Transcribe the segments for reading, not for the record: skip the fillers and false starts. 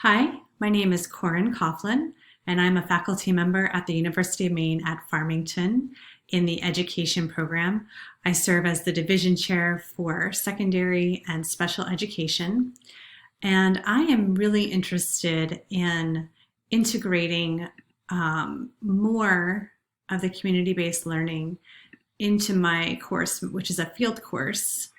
Hi, my name is Corin Coughlin, and I'm a faculty member at the University of Maine at Farmington in the education program. I serve as the division chair for secondary and special education, and I am really interested in integrating more of the community-based learning into my course, which is a field course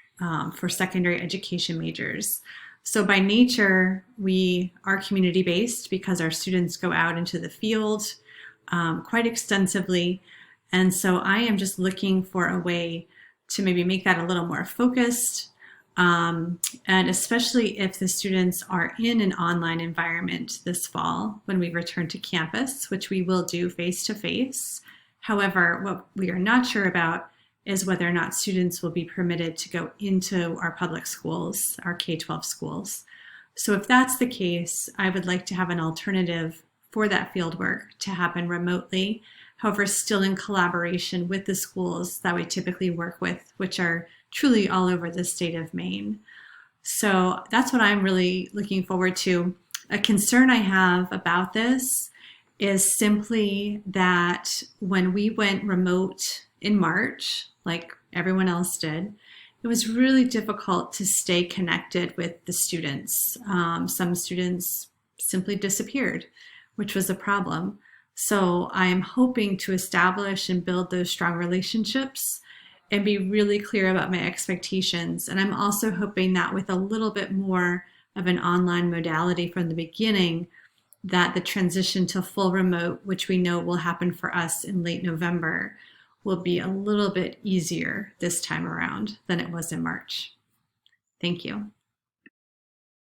for secondary education majors. So by nature, we are community-based because our students go out into the field quite extensively. And so I am just looking for a way to maybe make that a little more focused. And especially if the students are in an online environment this fall when we return to campus, which we will do face-to-face. However, what we are not sure about is whether or not students will be permitted to go into our public schools, our K-12 schools. So if that's the case, I would like to have an alternative for that field work to happen remotely, however, still in collaboration with the schools that we typically work with, which are truly all over the state of Maine. So that's what I'm really looking forward to. A concern I have about this is simply that when we went remote in March, like everyone else did, it was really difficult to stay connected with the students. Some students simply disappeared, which was a problem. So I am hoping to establish and build those strong relationships and be really clear about my expectations. And I'm also hoping that with a little bit more of an online modality from the beginning, that the transition to full remote, which we know will happen for us in late November, will be a little bit easier this time around than it was in March. Thank you.